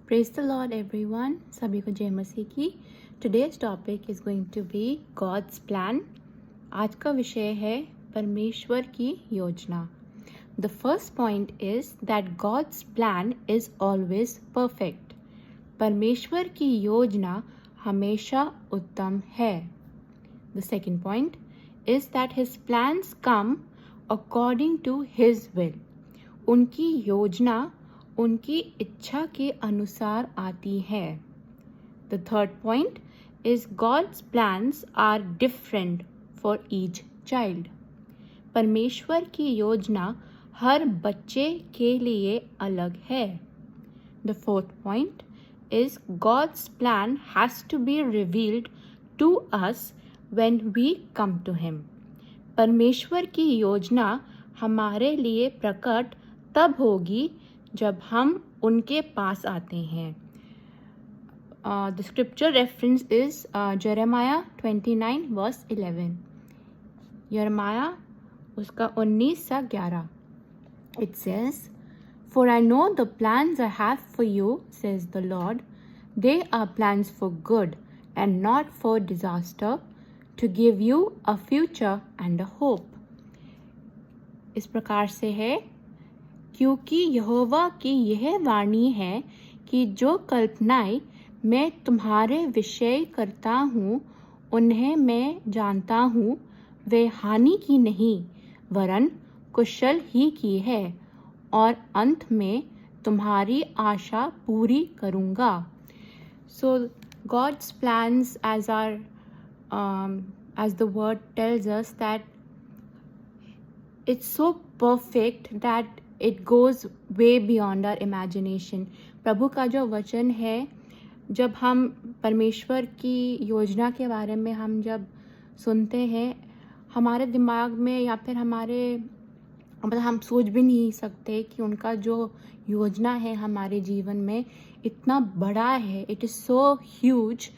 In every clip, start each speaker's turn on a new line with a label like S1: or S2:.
S1: Praise the Lord everyone. सभी को जय मसीह की. Today's topic is going to be God's plan. आज का विषय है परमेश्वर की योजना. The first point is that God's plan is always perfect. परमेश्वर की योजना हमेशा उत्तम है. The second point is that his plans come according to his will. उनकी योजना उनकी इच्छा के अनुसार आती है. The third point is God's plans are different for each child. परमेश्वर की योजना हर बच्चे के लिए अलग है. The fourth point is God's plan has to be revealed to us when we come to him. परमेश्वर की योजना हमारे लिए प्रकट तब होगी जब हम उनके पास आते हैं. The scripture reference is Jeremiah 29 verse 11. यिर्मयाह उसका 19-11. It says, "For I know the plans I have for you, says the Lord. They are plans for good and not for disaster, to give you a future and a hope." इस प्रकार से है, क्योंकि यहोवा की यह वाणी है कि जो कल्पनाएं मैं तुम्हारे विषय करता हूँ उन्हें मैं जानता हूँ, वे हानि की नहीं वरन कुशल ही की है, और अंत में तुम्हारी आशा पूरी करूँगा. So God's plans, as the word tells us, that it's so perfect that it goes way beyond our imagination. प्रभु का जो वचन है, जब हम परमेश्वर की योजना के बारे में हम जब सुनते हैं, हमारे दिमाग में या फिर हम सोच भी नहीं सकते कि उनका जो योजना है हमारे जीवन में इतना बड़ा है. It is so huge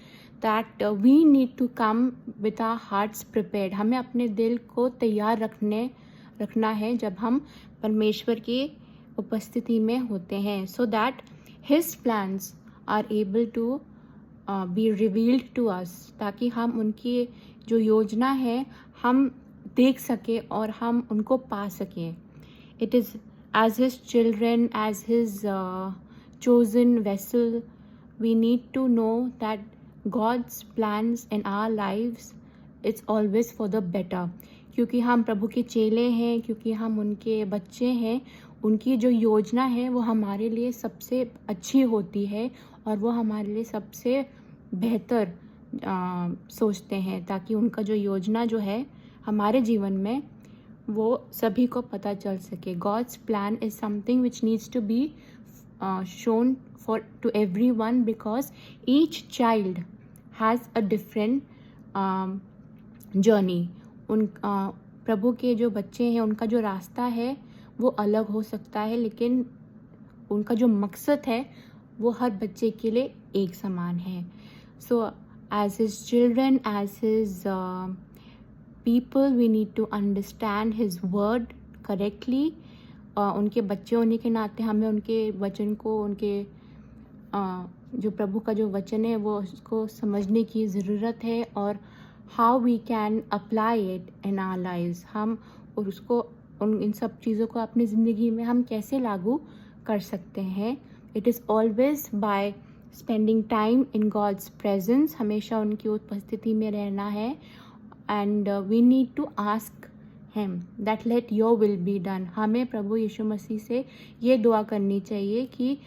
S1: that we need to come with our hearts prepared. हमें अपने दिल को तैयार रखना है जब हम परमेश्वर की उपस्थिति में होते हैं, so that his plans are able to be revealed to us, ताकि हम उनकी जो योजना है हम देख सकें और हम उनको पा सकें. It is as his children, as his chosen vessel, we need to know that God's plans in our lives, it's always for the better. क्योंकि हम प्रभु के चेले हैं, क्योंकि हम उनके बच्चे हैं, उनकी जो योजना है वो हमारे लिए सबसे अच्छी होती है और वो हमारे लिए सबसे बेहतर सोचते हैं, ताकि उनका जो योजना जो है हमारे जीवन में वो सभी को पता चल सके. God's plan is something which needs to be shown to everyone, because each child has a different journey. प्रभु के जो बच्चे हैं उनका जो रास्ता है वो अलग हो सकता है, लेकिन उनका जो मकसद है वो हर बच्चे के लिए एक समान है. So as his children, as his people, we need to understand his word correctly. उनके बच्चे होने के नाते हमें उनके वचन को, उनके जो प्रभु का जो वचन है वो उसको समझने की ज़रूरत है, और how we can apply it in our lives. हम और उसको इन सब चीज़ों को अपनी ज़िंदगी में हम कैसे लागू कर सकते हैं. It is always by spending time in God's presence. हमेशा उनकी उपस्थिति में रहना है, and we need to ask him that let your will be done. हमें प्रभु यीशु मसीह से ये दुआ करनी चाहिए कि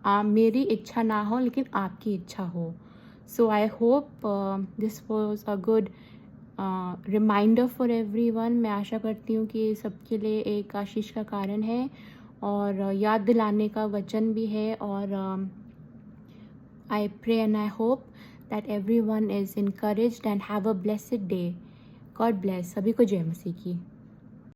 S1: मेरी इच्छा ना हो लेकिन आपकी इच्छा हो. So I hope this was a good reminder for everyone. मैं आशा करती हूँ कि सबके लिए एक आशीष का कारण है और याद दिलाने का वचन भी है. और I pray and I hope that everyone is encouraged and have a blessed day. God bless. सभी को जय मसीह की.